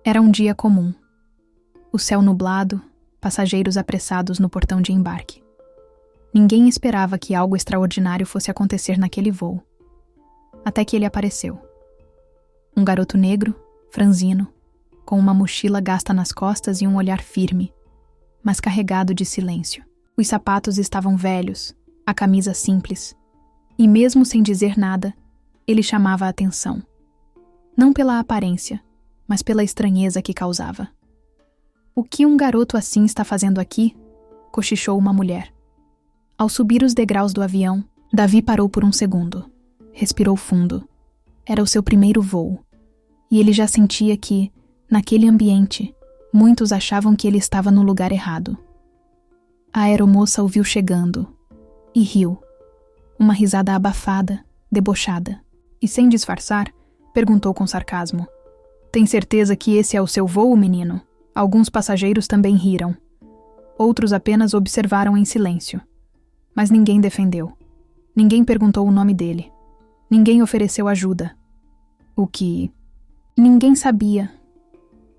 Era um dia comum. O céu nublado, passageiros apressados no portão de embarque. Ninguém esperava que algo extraordinário fosse acontecer naquele voo. Até que ele apareceu. Um garoto negro, franzino, com uma mochila gasta nas costas e um olhar firme, mas carregado de silêncio. Os sapatos estavam velhos, a camisa simples, e mesmo sem dizer nada, ele chamava a atenção. Não pela aparência, mas pela estranheza que causava. "O que um garoto assim está fazendo aqui?" cochichou uma mulher. Ao subir os degraus do avião, Davi parou por um segundo. Respirou fundo. Era o seu primeiro voo. E ele já sentia que, naquele ambiente, muitos achavam que ele estava no lugar errado. A aeromoça o viu chegando e riu. Uma risada abafada, debochada. E sem disfarçar, perguntou com sarcasmo: "Tem certeza que esse é o seu voo, menino?" Alguns passageiros também riram. Outros apenas observaram em silêncio. Mas ninguém defendeu. Ninguém perguntou o nome dele. Ninguém ofereceu ajuda. O que ninguém sabia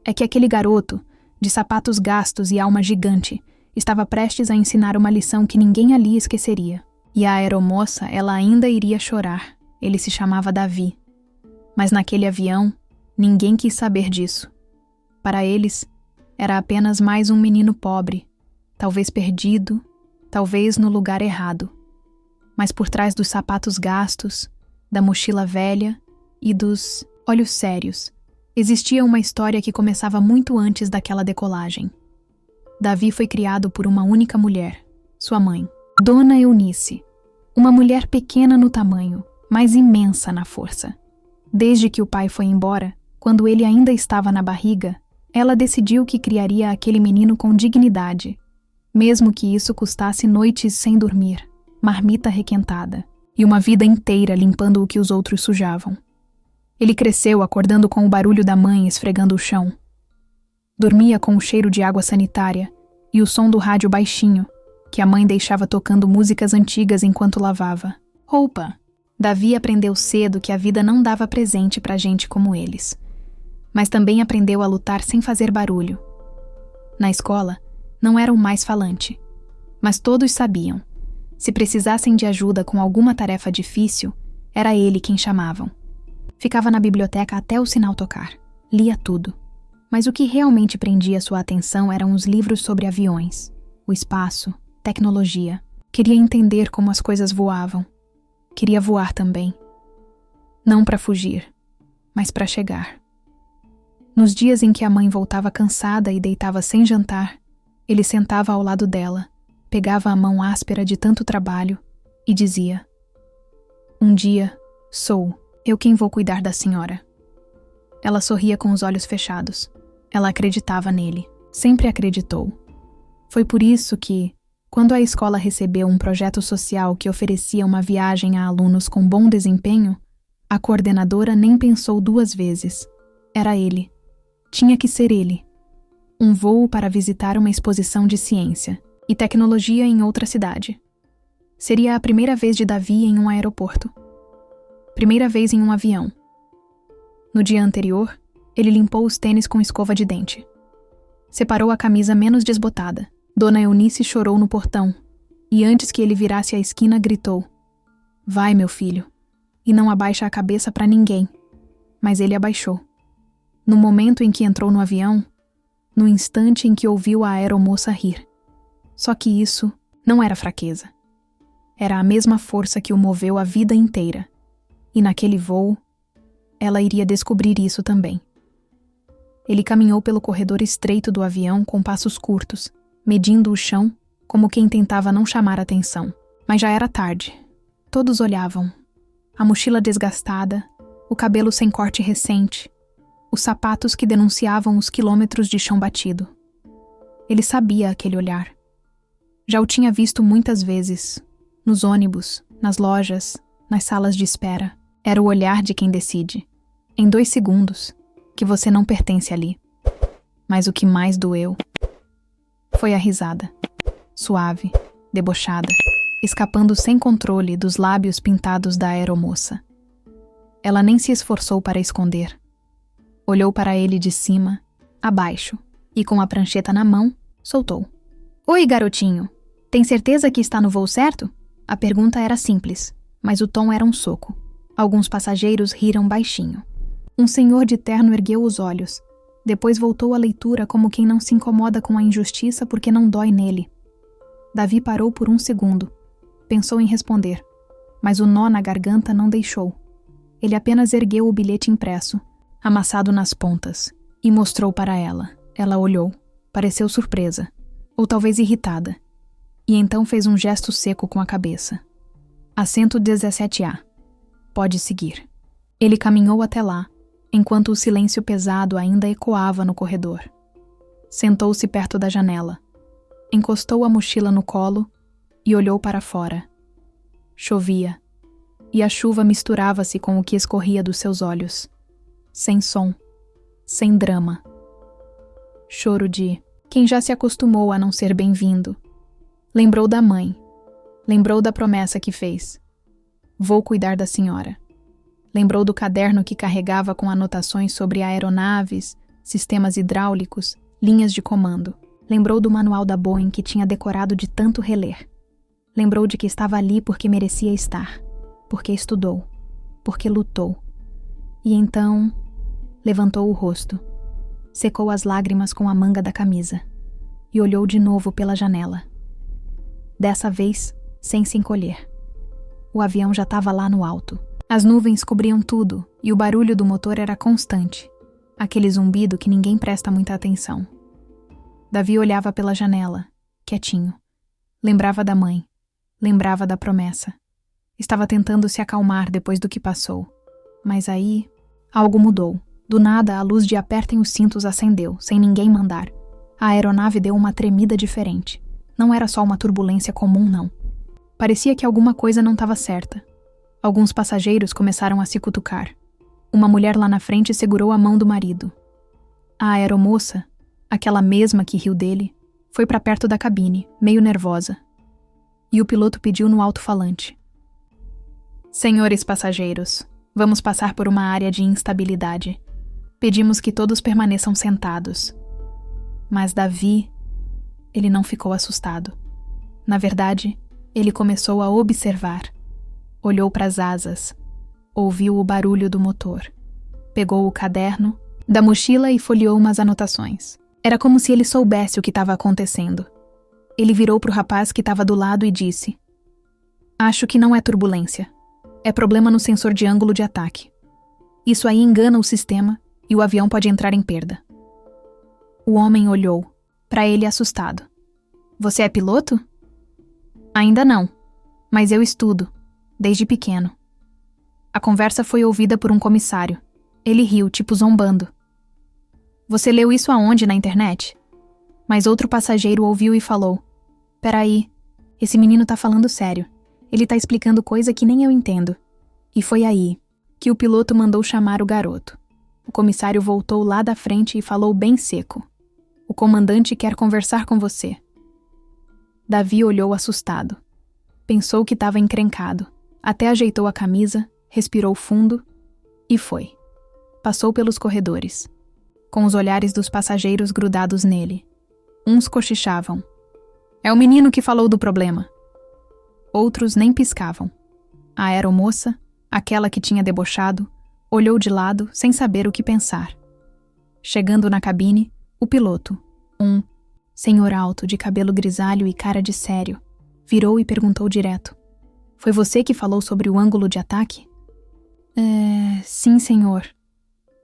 é que aquele garoto, de sapatos gastos e alma gigante, estava prestes a ensinar uma lição que ninguém ali esqueceria. E a aeromoça, ela ainda iria chorar. Ele se chamava Davi. Mas naquele avião, ninguém quis saber disso. Para eles, era apenas mais um menino pobre, talvez perdido, talvez no lugar errado. Mas por trás dos sapatos gastos, da mochila velha e dos olhos sérios, existia uma história que começava muito antes daquela decolagem. Davi foi criado por uma única mulher, sua mãe, Dona Eunice, uma mulher pequena no tamanho, mas imensa na força. Desde que o pai foi embora, quando ele ainda estava na barriga, ela decidiu que criaria aquele menino com dignidade, mesmo que isso custasse noites sem dormir, marmita requentada e uma vida inteira limpando o que os outros sujavam. Ele cresceu acordando com o barulho da mãe esfregando o chão. Dormia com o cheiro de água sanitária e o som do rádio baixinho, que a mãe deixava tocando músicas antigas enquanto lavava. Roupa. Davi aprendeu cedo que a vida não dava presente pra gente como eles. Mas também aprendeu a lutar sem fazer barulho. Na escola, não era o mais falante. Mas todos sabiam. Se precisassem de ajuda com alguma tarefa difícil, era ele quem chamavam. Ficava na biblioteca até o sinal tocar. Lia tudo. Mas o que realmente prendia sua atenção eram os livros sobre aviões, o espaço, tecnologia. Queria entender como as coisas voavam. Queria voar também. Não para fugir, mas para chegar. Nos dias em que a mãe voltava cansada e deitava sem jantar, ele sentava ao lado dela, pegava a mão áspera de tanto trabalho e dizia: "Um dia, sou eu quem vou cuidar da senhora." Ela sorria com os olhos fechados. Ela acreditava nele, sempre acreditou. Foi por isso que, quando a escola recebeu um projeto social que oferecia uma viagem a alunos com bom desempenho, a coordenadora nem pensou duas vezes. Era ele. Tinha que ser ele. Um voo para visitar uma exposição de ciência e tecnologia em outra cidade. Seria a primeira vez de Davi em um aeroporto. Primeira vez em um avião. No dia anterior, ele limpou os tênis com escova de dente. Separou a camisa menos desbotada. Dona Eunice chorou no portão, e antes que ele virasse a esquina, gritou: "Vai, meu filho, e não abaixa a cabeça para ninguém." Mas ele abaixou. No momento em que entrou no avião, no instante em que ouviu a aeromoça rir. Só que isso não era fraqueza. Era a mesma força que o moveu a vida inteira. E naquele voo, ela iria descobrir isso também. Ele caminhou pelo corredor estreito do avião com passos curtos, medindo o chão como quem tentava não chamar atenção. Mas já era tarde. Todos olhavam. A mochila desgastada, o cabelo sem corte recente, os sapatos que denunciavam os quilômetros de chão batido. Ele sabia aquele olhar. Já o tinha visto muitas vezes, nos ônibus, nas lojas, nas salas de espera. Era o olhar de quem decide, em 2 segundos, que você não pertence ali. Mas o que mais doeu foi a risada, suave, debochada, escapando sem controle dos lábios pintados da aeromoça. Ela nem se esforçou para esconder. Olhou para ele de cima abaixo, e com a prancheta na mão, soltou. Oi, garotinho. Tem certeza que está no voo certo? A pergunta era simples, mas o tom era um soco. Alguns passageiros riram baixinho. Um senhor de terno ergueu os olhos. Depois voltou à leitura como quem não se incomoda com a injustiça porque não dói nele. Davi parou por um segundo. Pensou em responder, mas o nó na garganta não deixou. Ele apenas ergueu o bilhete impresso, amassado nas pontas, e mostrou para ela. Ela olhou, pareceu surpresa, ou talvez irritada, e então fez um gesto seco com a cabeça. Assento 17A. Pode seguir. Ele caminhou até lá, enquanto o silêncio pesado ainda ecoava no corredor. Sentou-se perto da janela, encostou a mochila no colo e olhou para fora. Chovia, e a chuva misturava-se com o que escorria dos seus olhos. Sem som, sem drama. Choro de quem já se acostumou a não ser bem-vindo. Lembrou da mãe. Lembrou da promessa que fez. Vou cuidar da senhora. Lembrou do caderno que carregava com anotações sobre aeronaves, sistemas hidráulicos, linhas de comando. Lembrou do manual da Boeing que tinha decorado de tanto reler. Lembrou de que estava ali porque merecia estar, porque estudou, porque lutou. E então, levantou o rosto, secou as lágrimas com a manga da camisa e olhou de novo pela janela. Dessa vez, sem se encolher. O avião já estava lá no alto. As nuvens cobriam tudo e o barulho do motor era constante, aquele zumbido que ninguém presta muita atenção. Davi olhava pela janela, quietinho. Lembrava da mãe, lembrava da promessa. Estava tentando se acalmar depois do que passou. Mas aí, algo mudou. Do nada, a luz de apertem os cintos acendeu, sem ninguém mandar. A aeronave deu uma tremida diferente. Não era só uma turbulência comum, não. Parecia que alguma coisa não estava certa. Alguns passageiros começaram a se cutucar. Uma mulher lá na frente segurou a mão do marido. A aeromoça, aquela mesma que riu dele, foi para perto da cabine, meio nervosa. E o piloto pediu no alto-falante. Senhores passageiros, vamos passar por uma área de instabilidade. Pedimos que todos permaneçam sentados. Mas Davi, ele não ficou assustado. Na verdade, ele começou a observar. Olhou para as asas, ouviu o barulho do motor, pegou o caderno da mochila e folheou umas anotações. Era como se ele soubesse o que estava acontecendo. Ele virou para o rapaz que estava do lado e disse: Acho que não é turbulência. É problema no sensor de ângulo de ataque. Isso aí engana o sistema e o avião pode entrar em perda. O homem olhou, para ele assustado. Você é piloto? Ainda não, mas eu estudo. Desde pequeno. A conversa foi ouvida por um comissário. Ele riu, tipo zombando. Você leu isso aonde na internet? Mas outro passageiro ouviu e falou: Peraí, esse menino tá falando sério. Ele tá explicando coisa que nem eu entendo. E foi aí que o piloto mandou chamar o garoto. O comissário voltou lá da frente e falou bem seco: O comandante quer conversar com você. Davi olhou assustado. Pensou que estava encrencado. Até ajeitou a camisa, respirou fundo e foi. Passou pelos corredores, com os olhares dos passageiros grudados nele. Uns cochichavam. É o menino que falou do problema. Outros nem piscavam. A aeromoça, aquela que tinha debochado, olhou de lado sem saber o que pensar. Chegando na cabine, o piloto, um senhor alto de cabelo grisalho e cara de sério, virou e perguntou direto: Foi você que falou sobre o ângulo de ataque? Sim, senhor.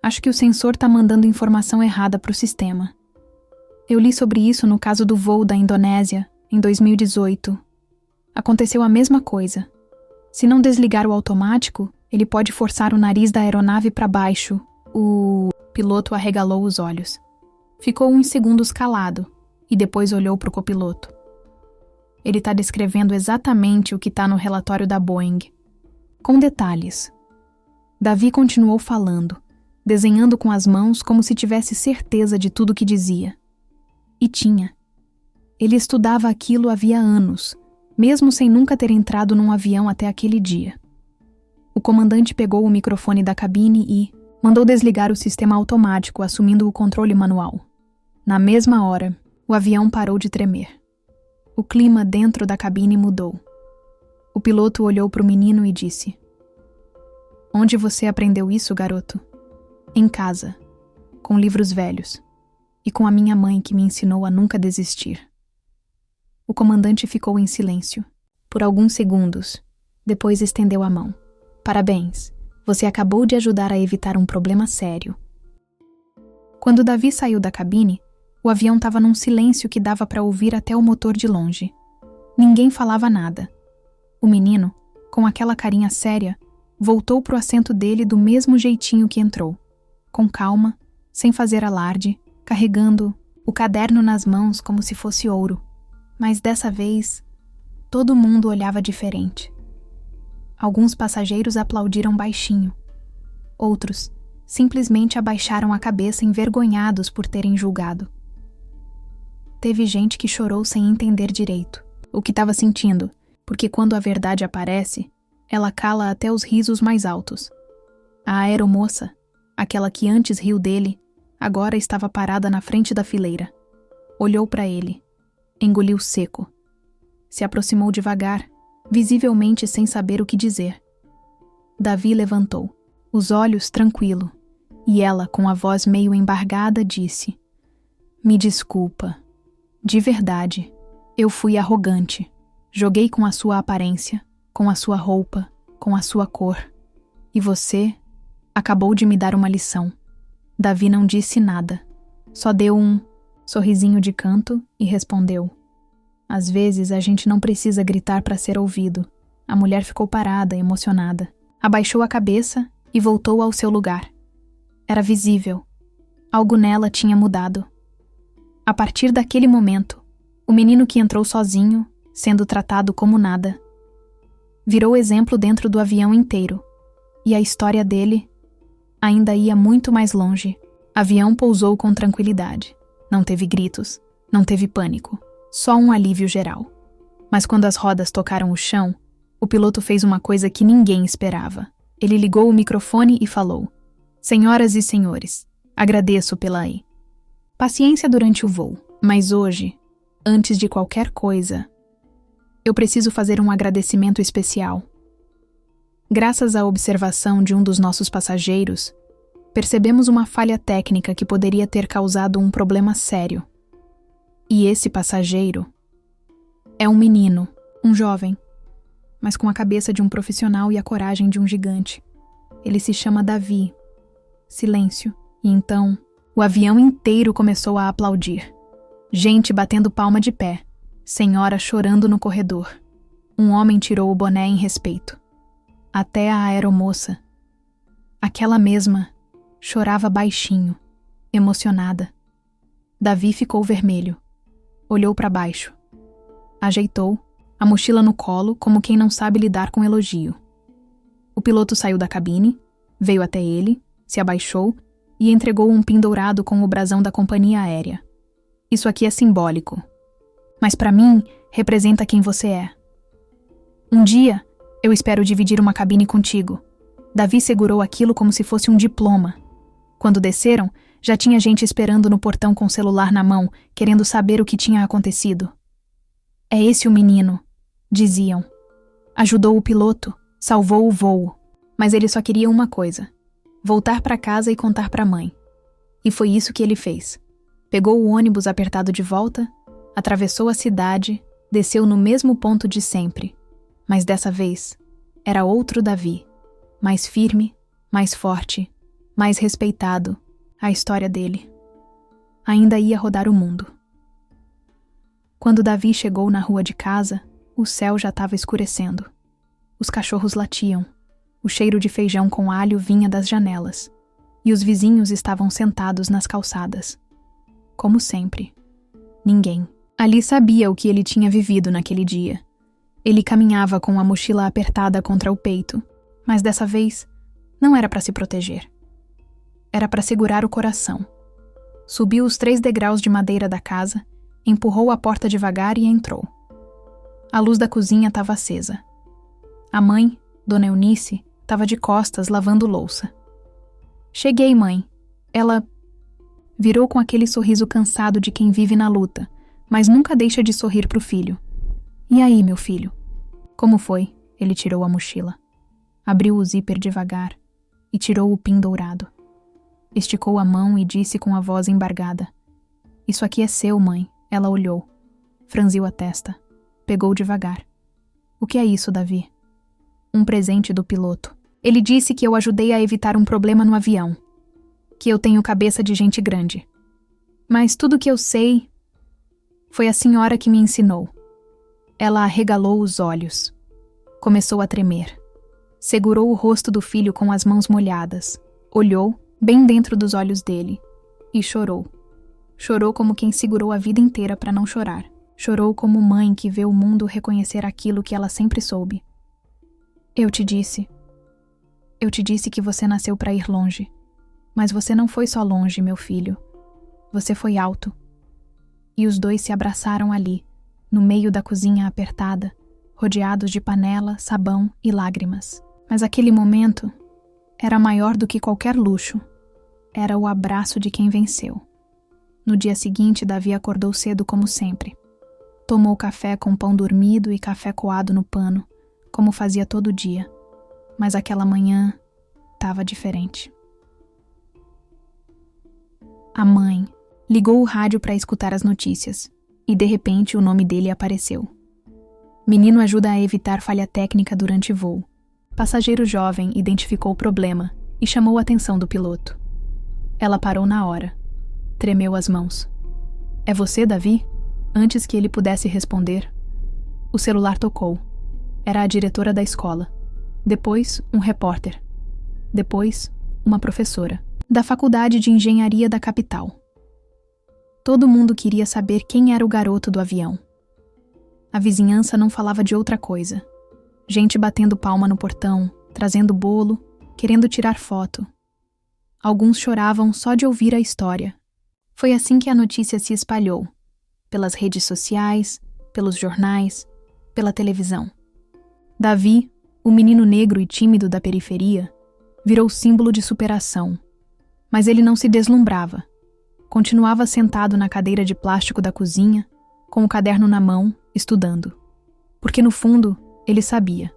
Acho que o sensor tá mandando informação errada pro sistema. Eu li sobre isso no caso do voo da Indonésia, em 2018. Aconteceu a mesma coisa. Se não desligar o automático, ele pode forçar o nariz da aeronave para baixo. O piloto arregalou os olhos. Ficou uns segundos calado e depois olhou pro copiloto. Ele está descrevendo exatamente o que está no relatório da Boeing, com detalhes. Davi continuou falando, desenhando com as mãos como se tivesse certeza de tudo que dizia. E tinha. Ele estudava aquilo havia anos, mesmo sem nunca ter entrado num avião até aquele dia. O comandante pegou o microfone da cabine e Mandou desligar o sistema automático, assumindo o controle manual. Na mesma hora, o avião parou de tremer. O clima dentro da cabine mudou. O piloto olhou para o menino e disse: "Onde você aprendeu isso, garoto?" "Em casa, com livros velhos, e com a minha mãe que me ensinou a nunca desistir." O comandante ficou em silêncio, por alguns segundos, depois estendeu a mão. "Parabéns, você acabou de ajudar a evitar um problema sério." Quando Davi saiu da cabine, o avião estava num silêncio que dava para ouvir até o motor de longe. Ninguém falava nada. O menino, com aquela carinha séria, voltou pro assento dele do mesmo jeitinho que entrou, com calma, sem fazer alarde, carregando o caderno nas mãos como se fosse ouro. Mas dessa vez, todo mundo olhava diferente. Alguns passageiros aplaudiram baixinho. Outros simplesmente abaixaram a cabeça envergonhados por terem julgado. Teve gente que chorou sem entender direito o que estava sentindo, porque quando a verdade aparece, ela cala até os risos mais altos. A aeromoça, aquela que antes riu dele, agora estava parada na frente da fileira. Olhou para ele, engoliu seco. Se aproximou devagar, visivelmente sem saber o que dizer. Davi levantou, os olhos tranquilo, e ela, com a voz meio embargada, disse: "Me desculpa. De verdade, eu fui arrogante. Joguei com a sua aparência, com a sua roupa, com a sua cor. E você acabou de me dar uma lição." Davi não disse nada, só deu um sorrisinho de canto e respondeu: "Às vezes a gente não precisa gritar para ser ouvido." A mulher ficou parada, emocionada. Abaixou a cabeça e voltou ao seu lugar. Era visível. Algo nela tinha mudado. A partir daquele momento, o menino que entrou sozinho, sendo tratado como nada, virou exemplo dentro do avião inteiro. E a história dele ainda ia muito mais longe. O avião pousou com tranquilidade. Não teve gritos, não teve pânico, só um alívio geral. Mas quando as rodas tocaram o chão, o piloto fez uma coisa que ninguém esperava. Ele ligou o microfone e falou: "Senhoras e senhores, agradeço pela paciência durante o voo, mas hoje, antes de qualquer coisa, eu preciso fazer um agradecimento especial. Graças à observação de um dos nossos passageiros, percebemos uma falha técnica que poderia ter causado um problema sério. E esse passageiro é um menino, um jovem, mas com a cabeça de um profissional e a coragem de um gigante. Ele se chama Davi." Silêncio. E então, o avião inteiro começou a aplaudir. Gente batendo palma de pé. Senhora chorando no corredor. Um homem tirou o boné em respeito. Até a aeromoça, aquela mesma, chorava baixinho, emocionada. Davi ficou vermelho. Olhou para baixo. Ajeitou, a mochila no colo como quem não sabe lidar com elogio. O piloto saiu da cabine, veio até ele, se abaixou e entregou um pin dourado com o brasão da companhia aérea. "Isso aqui é simbólico, mas para mim representa quem você é. Um dia, eu espero dividir uma cabine contigo." Davi segurou aquilo como se fosse um diploma. Quando desceram, já tinha gente esperando no portão com o celular na mão, querendo saber o que tinha acontecido. "É esse o menino", diziam. "Ajudou o piloto, salvou o voo." Mas ele só queria uma coisa: voltar para casa e contar para a mãe. E foi isso que ele fez. Pegou o ônibus apertado de volta, atravessou a cidade, desceu no mesmo ponto de sempre. Mas dessa vez, era outro Davi. Mais firme, mais forte, mais respeitado. A história dele ainda ia rodar o mundo. Quando Davi chegou na rua de casa, o céu já estava escurecendo. Os cachorros latiam. O cheiro de feijão com alho vinha das janelas. E os vizinhos estavam sentados nas calçadas. Como sempre. Ninguém ali sabia o que ele tinha vivido naquele dia. Ele caminhava com a mochila apertada contra o peito, mas dessa vez não era para se proteger. Era para segurar o coração. Subiu os 3 degraus de madeira da casa, empurrou a porta devagar e entrou. A luz da cozinha estava acesa. A mãe, Dona Eunice, estava de costas lavando louça. Cheguei, mãe. Ela virou com aquele sorriso cansado de quem vive na luta, mas nunca deixa de sorrir pro filho. E aí, meu filho? Como foi? Ele tirou a mochila. Abriu o zíper devagar e tirou o pin dourado. Esticou a mão e disse com a voz embargada: Isso aqui é seu, mãe. Ela olhou. Franziu a testa. Pegou devagar. O que é isso, Davi? Um presente do piloto. Ele disse que eu ajudei a evitar um problema no avião. Que eu tenho cabeça de gente grande. Mas tudo que eu sei foi a senhora que me ensinou. Ela arregalou os olhos. Começou a tremer. Segurou o rosto do filho com as mãos molhadas. Olhou bem dentro dos olhos dele e chorou. Chorou como quem segurou a vida inteira para não chorar. Chorou como mãe que vê o mundo reconhecer aquilo que ela sempre soube. Eu te disse que você nasceu para ir longe. Mas você não foi só longe, meu filho. Você foi alto. E os dois se abraçaram ali, no meio da cozinha apertada, rodeados de panela, sabão e lágrimas. Mas aquele momento era maior do que qualquer luxo. Era o abraço de quem venceu. No dia seguinte, Davi acordou cedo como sempre. Tomou café com pão dormido e café coado no pano, como fazia todo dia. Mas aquela manhã estava diferente. A mãe ligou o rádio para escutar as notícias, e de repente o nome dele apareceu. Menino ajuda a evitar falha técnica durante voo. Passageiro jovem identificou o problema e chamou a atenção do piloto. Ela parou na hora. Tremeu as mãos. É você, Davi? Antes que ele pudesse responder, o celular tocou. Era a diretora da escola. Depois, um repórter. Depois, uma professora. Da Faculdade de Engenharia da capital. Todo mundo queria saber quem era o garoto do avião. A vizinhança não falava de outra coisa. Gente batendo palma no portão, trazendo bolo, querendo tirar foto. Alguns choravam só de ouvir a história. Foi assim que a notícia se espalhou. Pelas redes sociais, pelos jornais, pela televisão. Davi, o menino negro e tímido da periferia, virou símbolo de superação. Mas ele não se deslumbrava. Continuava sentado na cadeira de plástico da cozinha, com o caderno na mão, estudando. Porque no fundo, ele sabia.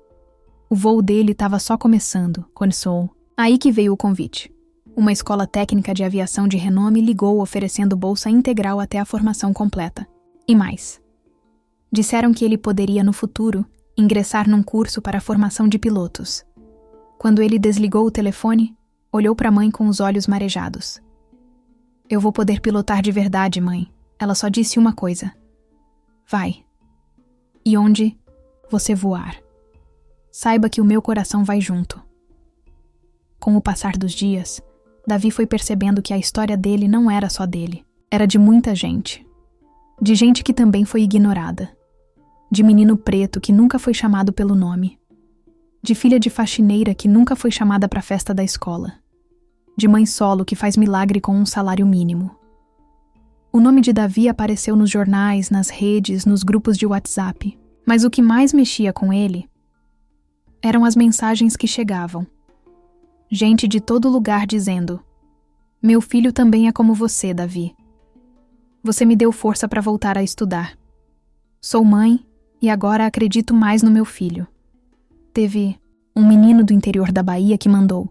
O voo dele estava só começando, começou. Aí que veio o convite. Uma escola técnica de aviação de renome ligou oferecendo bolsa integral até a formação completa. E mais. Disseram que ele poderia, no futuro, ingressar num curso para a formação de pilotos. Quando ele desligou o telefone, olhou para a mãe com os olhos marejados. Eu vou poder pilotar de verdade, mãe. Ela só disse uma coisa. Vai. E onde você voar, saiba que o meu coração vai junto. Com o passar dos dias, Davi foi percebendo que a história dele não era só dele. Era de muita gente. De gente que também foi ignorada. De menino preto que nunca foi chamado pelo nome. De filha de faxineira que nunca foi chamada para a festa da escola. De mãe solo que faz milagre com um salário mínimo. O nome de Davi apareceu nos jornais, nas redes, nos grupos de WhatsApp. Mas o que mais mexia com ele eram as mensagens que chegavam. Gente de todo lugar dizendo: meu filho também é como você, Davi. Você me deu força para voltar a estudar. Sou mãe e agora acredito mais no meu filho. Teve um menino do interior da Bahia que mandou: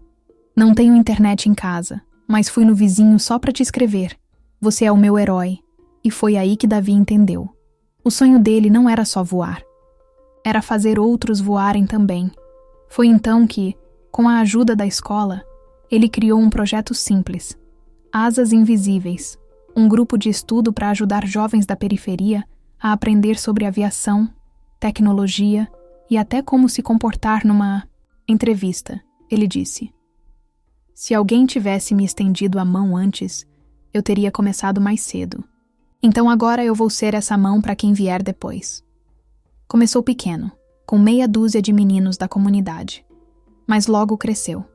não tenho internet em casa, mas fui no vizinho só para te escrever. Você é o meu herói. E foi aí que Davi entendeu. O sonho dele não era só voar. Era fazer outros voarem também. Foi então que, com a ajuda da escola, ele criou um projeto simples. Asas Invisíveis, um grupo de estudo para ajudar jovens da periferia a aprender sobre aviação, tecnologia e até como se comportar numa entrevista. Ele disse: se alguém tivesse me estendido a mão antes, eu teria começado mais cedo. Então agora eu vou ser essa mão para quem vier depois. Começou pequeno, com meia dúzia de meninos da comunidade. Mas logo cresceu.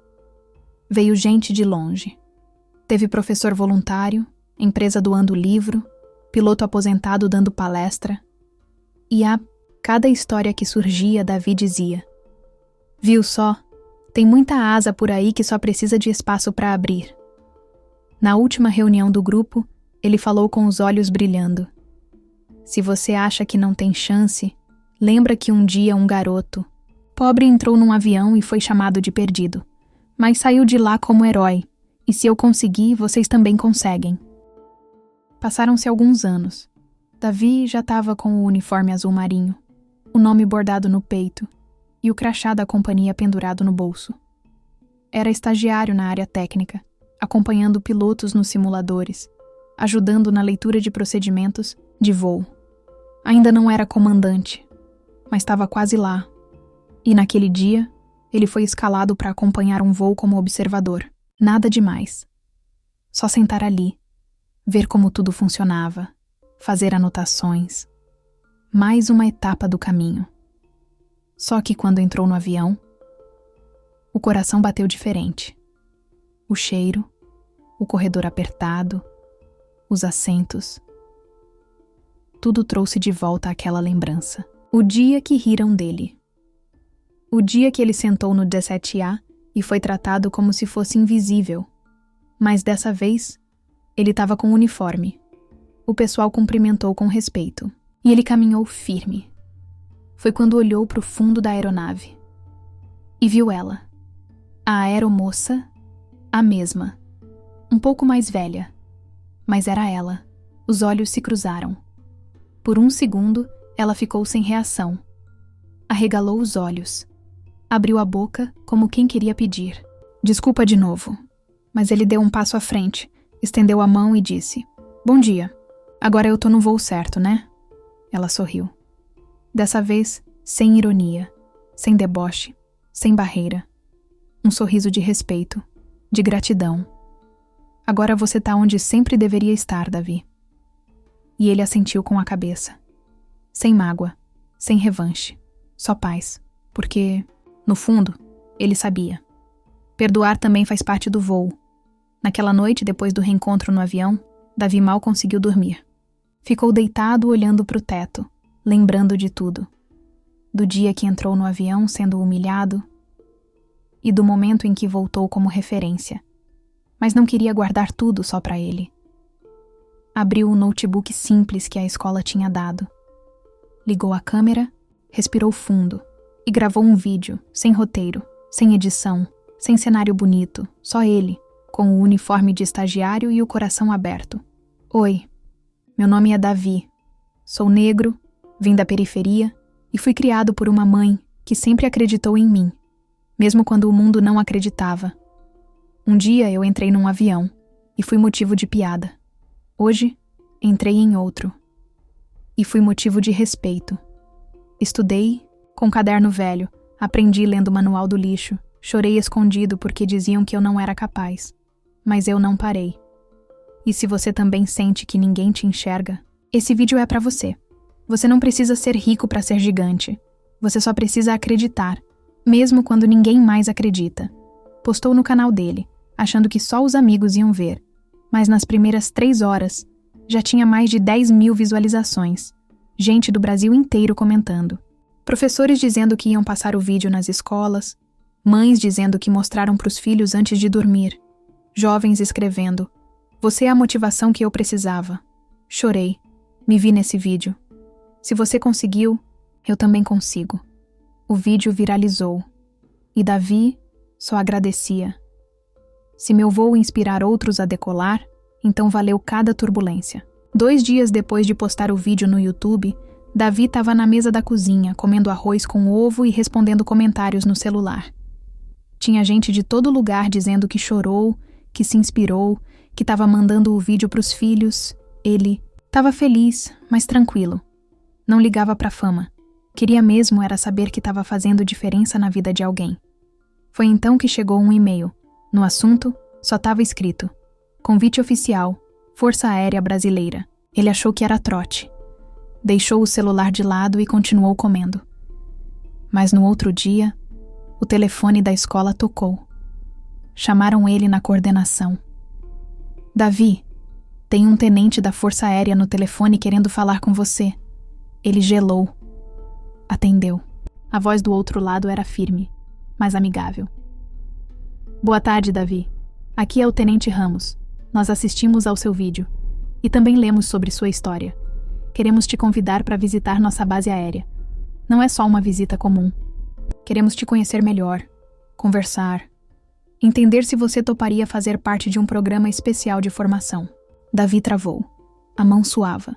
Veio gente de longe. Teve professor voluntário, empresa doando livro, piloto aposentado dando palestra. E a cada história que surgia, Davi dizia: viu só? Tem muita asa por aí que só precisa de espaço para abrir. Na última reunião do grupo, ele falou com os olhos brilhando. Se você acha que não tem chance, lembra que um dia um garoto pobre entrou num avião e foi chamado de perdido, mas saiu de lá como herói, e se eu conseguir, vocês também conseguem. Passaram-se alguns anos. Davi já estava com o uniforme azul marinho, o nome bordado no peito e o crachá da companhia pendurado no bolso. Era estagiário na área técnica, acompanhando pilotos nos simuladores, ajudando na leitura de procedimentos de voo. Ainda não era comandante, mas estava quase lá. E naquele dia, ele foi escalado para acompanhar um voo como observador. Nada demais. Só sentar ali, ver como tudo funcionava, fazer anotações. Mais uma etapa do caminho. Só que quando entrou no avião, o coração bateu diferente. O cheiro, o corredor apertado, os assentos. Tudo trouxe de volta aquela lembrança. O dia que riram dele. O dia que ele sentou no 17A e foi tratado como se fosse invisível. Mas dessa vez, ele estava com uniforme. O pessoal cumprimentou com respeito. E ele caminhou firme. Foi quando olhou para o fundo da aeronave. E viu ela. A aeromoça, a mesma. Um pouco mais velha. Mas era ela. Os olhos se cruzaram. Por um segundo, ela ficou sem reação. Arregalou os olhos. Abriu a boca como quem queria pedir. Desculpa de novo. Mas ele deu um passo à frente, estendeu a mão e disse: Bom dia. Agora eu tô no voo certo, né? Ela sorriu. Dessa vez, sem ironia, sem deboche, sem barreira. Um sorriso de respeito, de gratidão. Agora você tá onde sempre deveria estar, Davi. E ele assentiu com a cabeça. Sem mágoa, sem revanche, só paz. Porque, no fundo, ele sabia. Perdoar também faz parte do voo. Naquela noite, depois do reencontro no avião, Davi mal conseguiu dormir. Ficou deitado olhando para o teto, lembrando de tudo. Do dia que entrou no avião sendo humilhado e do momento em que voltou como referência. Mas não queria guardar tudo só para ele. Abriu o notebook simples que a escola tinha dado. Ligou a câmera, respirou fundo e gravou um vídeo, sem roteiro, sem edição, sem cenário bonito, só ele, com o uniforme de estagiário e o coração aberto. Oi, meu nome é Davi. Sou negro, vim da periferia e fui criado por uma mãe que sempre acreditou em mim, mesmo quando o mundo não acreditava. Um dia eu entrei num avião e fui motivo de piada. Hoje, entrei em outro. E fui motivo de respeito. Estudei com caderno velho, aprendi lendo o manual do lixo, chorei escondido porque diziam que eu não era capaz. Mas eu não parei. E se você também sente que ninguém te enxerga, esse vídeo é pra você. Você não precisa ser rico pra ser gigante. Você só precisa acreditar, mesmo quando ninguém mais acredita. Postou no canal dele, achando que só os amigos iam ver. Mas nas primeiras 3 horas, já tinha mais de 10.000 visualizações. Gente do Brasil inteiro comentando. Professores dizendo que iam passar o vídeo nas escolas. Mães dizendo que mostraram pros filhos antes de dormir. Jovens escrevendo: Você é a motivação que eu precisava. Chorei. Me vi nesse vídeo. Se você conseguiu, eu também consigo. O vídeo viralizou. E Davi só agradecia. Se meu voo inspirar outros a decolar, então valeu cada turbulência. 2 dias depois de postar o vídeo no YouTube, Davi estava na mesa da cozinha, comendo arroz com ovo e respondendo comentários no celular. Tinha gente de todo lugar dizendo que chorou, que se inspirou, que estava mandando o vídeo para os filhos. Ele estava feliz, mas tranquilo. Não ligava para a fama. Queria mesmo era saber que estava fazendo diferença na vida de alguém. Foi então que chegou um e-mail. No assunto, só estava escrito: Convite oficial, Força Aérea Brasileira. Ele achou que era trote. Deixou o celular de lado e continuou comendo. Mas no outro dia, o telefone da escola tocou. Chamaram ele na coordenação. Davi, tem um tenente da Força Aérea no telefone querendo falar com você. Ele gelou. Atendeu. A voz do outro lado era firme, mas amigável. Boa tarde, Davi. Aqui é o Tenente Ramos. Nós assistimos ao seu vídeo e também lemos sobre sua história. Queremos te convidar para visitar nossa base aérea. Não é só uma visita comum. Queremos te conhecer melhor, conversar, entender se você toparia fazer parte de um programa especial de formação. Davi travou. A mão suava.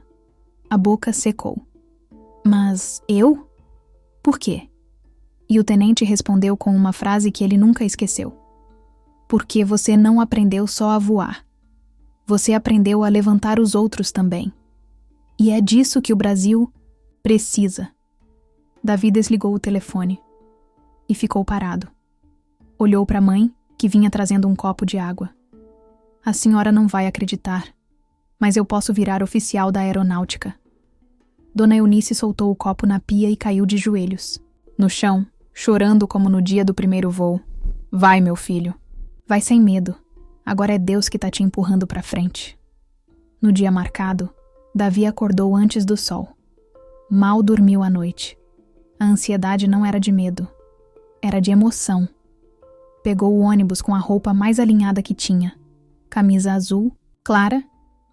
A boca secou. Mas eu? Por quê? E o tenente respondeu com uma frase que ele nunca esqueceu. Porque você não aprendeu só a voar. Você aprendeu a levantar os outros também. E é disso que o Brasil precisa. Davi desligou o telefone e ficou parado. Olhou para a mãe, que vinha trazendo um copo de água. A senhora não vai acreditar, mas eu posso virar oficial da aeronáutica. Dona Eunice soltou o copo na pia e caiu de joelhos. No chão, chorando como no dia do primeiro voo. Vai, meu filho. Vai sem medo. Agora é Deus que tá te empurrando para frente. No dia marcado, Davi acordou antes do sol. Mal dormiu à noite. A ansiedade não era de medo. Era de emoção. Pegou o ônibus com a roupa mais alinhada que tinha. Camisa azul, clara,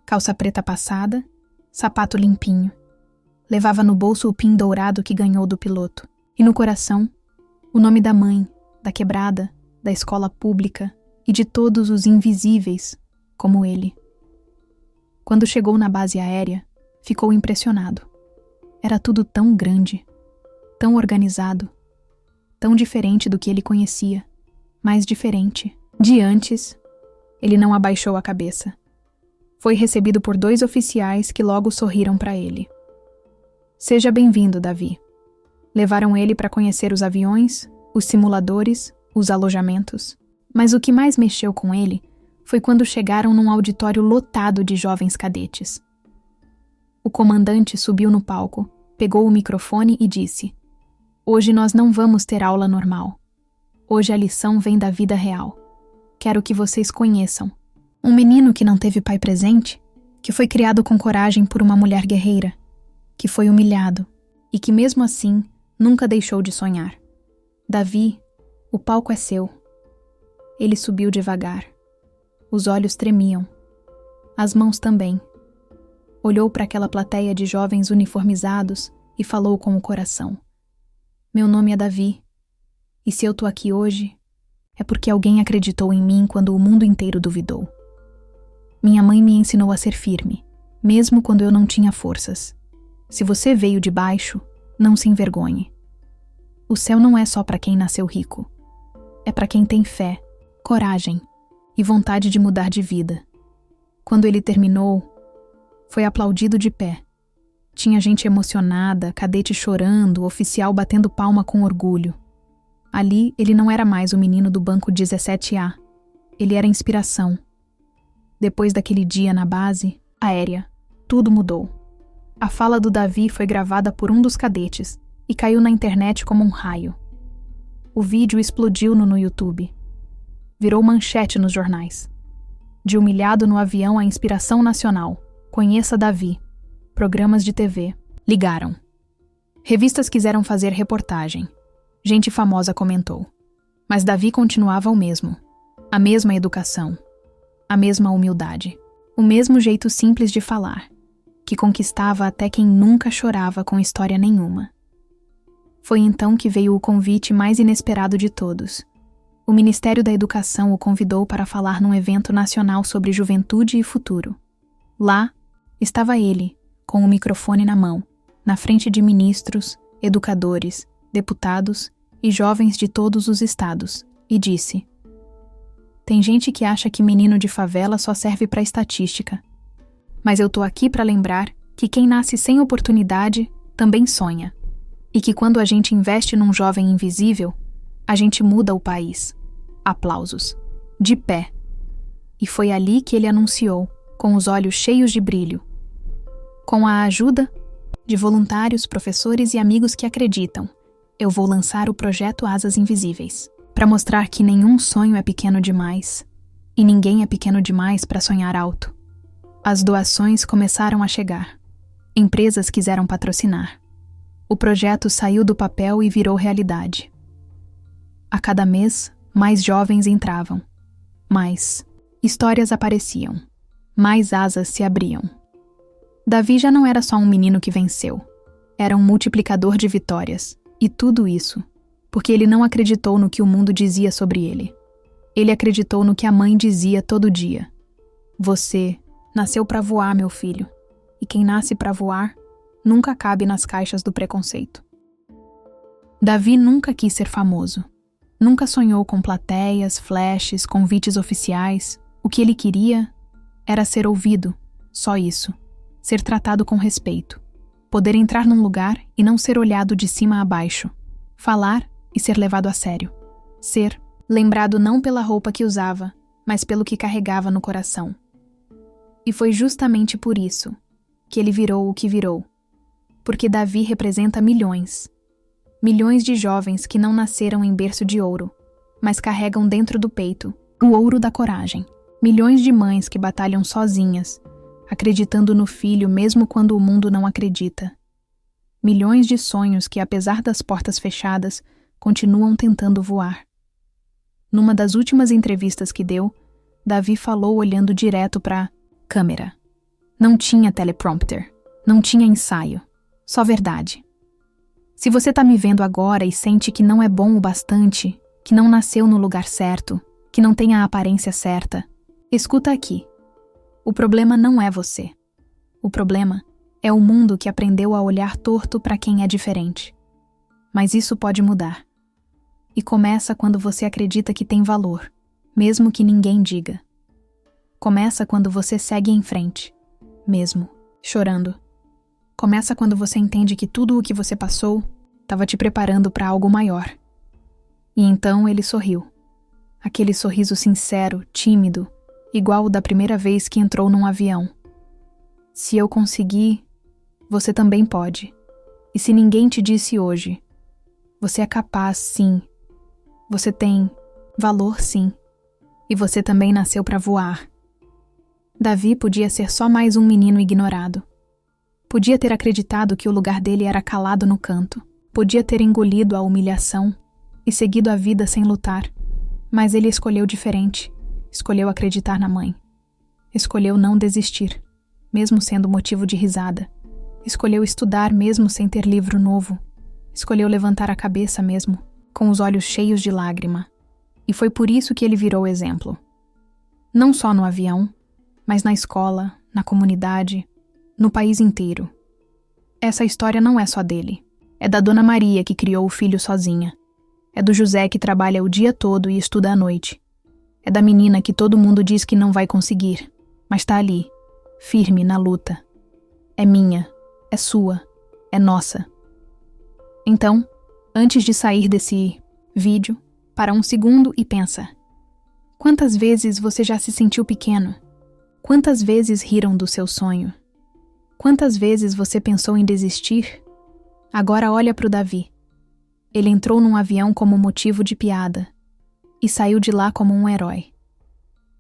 calça preta passada, sapato limpinho. Levava no bolso o pin dourado que ganhou do piloto. E no coração, o nome da mãe, da quebrada, da escola pública e de todos os invisíveis, como ele. Quando chegou na base aérea, ficou impressionado. Era tudo tão grande, tão organizado, tão diferente do que ele conhecia, mais diferente. De antes, ele não abaixou a cabeça. Foi recebido por 2 oficiais que logo sorriram para ele. Seja bem-vindo, Davi. Levaram ele para conhecer os aviões, os simuladores, os alojamentos. Mas o que mais mexeu com ele foi quando chegaram num auditório lotado de jovens cadetes. O comandante subiu no palco, pegou o microfone e disse: Hoje nós não vamos ter aula normal. Hoje a lição vem da vida real. Quero que vocês conheçam. Um menino que não teve pai presente, que foi criado com coragem por uma mulher guerreira, que foi humilhado e que mesmo assim nunca deixou de sonhar. Davi, o palco é seu. Ele subiu devagar. Os olhos tremiam. As mãos também. Olhou para aquela plateia de jovens uniformizados e falou com o coração. Meu nome é Davi. E se eu tô aqui hoje, é porque alguém acreditou em mim quando o mundo inteiro duvidou. Minha mãe me ensinou a ser firme, mesmo quando eu não tinha forças. Se você veio de baixo, não se envergonhe. O céu não é só para quem nasceu rico. É para quem tem fé, coragem e vontade de mudar de vida. Quando ele terminou, foi aplaudido de pé. Tinha gente emocionada, cadete chorando, oficial batendo palma com orgulho. Ali, ele não era mais o menino do banco 17A. Ele era inspiração. Depois daquele dia na base aérea, tudo mudou. A fala do Davi foi gravada por um dos cadetes e caiu na internet como um raio. O vídeo explodiu no YouTube. Virou manchete nos jornais. De humilhado no avião à inspiração nacional. Conheça Davi. Programas de TV. Ligaram. Revistas quiseram fazer reportagem. Gente famosa comentou. Mas Davi continuava o mesmo. A mesma educação. A mesma humildade. O mesmo jeito simples de falar, que conquistava até quem nunca chorava com história nenhuma. Foi então que veio o convite mais inesperado de todos. O Ministério da Educação o convidou para falar num evento nacional sobre juventude e futuro. Lá, estava ele, com o microfone na mão, na frente de ministros, educadores, deputados e jovens de todos os estados, e disse: Tem gente que acha que menino de favela só serve para estatística. Mas eu tô aqui para lembrar que quem nasce sem oportunidade também sonha. E que quando a gente investe num jovem invisível, a gente muda o país. Aplausos. De pé. E foi ali que ele anunciou, com os olhos cheios de brilho. Com a ajuda de voluntários, professores e amigos que acreditam, eu vou lançar o projeto Asas Invisíveis, para mostrar que nenhum sonho é pequeno demais, e ninguém é pequeno demais para sonhar alto. As doações começaram a chegar. Empresas quiseram patrocinar. O projeto saiu do papel e virou realidade. A cada mês, mais jovens entravam, mais histórias apareciam, mais asas se abriam. Davi já não era só um menino que venceu, era um multiplicador de vitórias, e tudo isso porque ele não acreditou no que o mundo dizia sobre ele. Ele acreditou no que a mãe dizia todo dia. Você nasceu para voar, meu filho, e quem nasce para voar nunca cabe nas caixas do preconceito. Davi nunca quis ser famoso. Nunca sonhou com plateias, flashes, convites oficiais. O que ele queria era ser ouvido, só isso. Ser tratado com respeito. Poder entrar num lugar e não ser olhado de cima a baixo. Falar e ser levado a sério. Ser lembrado não pela roupa que usava, mas pelo que carregava no coração. E foi justamente por isso que ele virou o que virou. Porque Davi representa milhões. Milhões de jovens que não nasceram em berço de ouro, mas carregam dentro do peito o ouro da coragem. Milhões de mães que batalham sozinhas, acreditando no filho mesmo quando o mundo não acredita. Milhões de sonhos que, apesar das portas fechadas, continuam tentando voar. Numa das últimas entrevistas que deu, Davi falou olhando direto para a câmera. Não tinha teleprompter, não tinha ensaio, só verdade. Se você está me vendo agora e sente que não é bom o bastante, que não nasceu no lugar certo, que não tem a aparência certa, escuta aqui. O problema não é você. O problema é o mundo que aprendeu a olhar torto para quem é diferente. Mas isso pode mudar. E começa quando você acredita que tem valor, mesmo que ninguém diga. Começa quando você segue em frente, mesmo chorando. Começa quando você entende que tudo o que você passou estava te preparando para algo maior. E então ele sorriu. Aquele sorriso sincero, tímido, igual o da primeira vez que entrou num avião. Se eu conseguir, você também pode. E se ninguém te disse hoje, você é capaz, sim. Você tem valor, sim. E você também nasceu para voar. Davi podia ser só mais um menino ignorado. Podia ter acreditado que o lugar dele era calado no canto. Podia ter engolido a humilhação e seguido a vida sem lutar. Mas ele escolheu diferente. Escolheu acreditar na mãe. Escolheu não desistir, mesmo sendo motivo de risada. Escolheu estudar mesmo sem ter livro novo. Escolheu levantar a cabeça mesmo, com os olhos cheios de lágrima. E foi por isso que ele virou exemplo. Não só no avião, mas na escola, na comunidade, no país inteiro. Essa história não é só dele. É da Dona Maria que criou o filho sozinha. É do José que trabalha o dia todo e estuda à noite. É da menina que todo mundo diz que não vai conseguir, mas tá ali, firme na luta. É minha, é sua, é nossa. Então, antes de sair desse vídeo, para um segundo e pensa. Quantas vezes você já se sentiu pequeno? Quantas vezes riram do seu sonho? Quantas vezes você pensou em desistir? Agora olha para o Davi. Ele entrou num avião como motivo de piada e saiu de lá como um herói.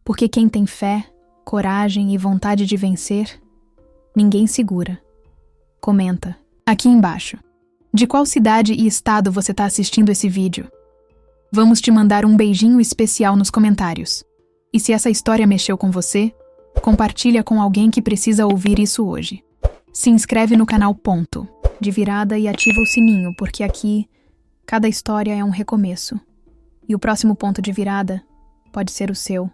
Porque quem tem fé, coragem e vontade de vencer, ninguém segura. Comenta aqui embaixo. De qual cidade e estado você está assistindo esse vídeo? Vamos te mandar um beijinho especial nos comentários. E se essa história mexeu com você, compartilha com alguém que precisa ouvir isso hoje. Se inscreve no canal Ponto de Virada e ativa o sininho, porque aqui cada história é um recomeço. E o próximo ponto de virada pode ser o seu.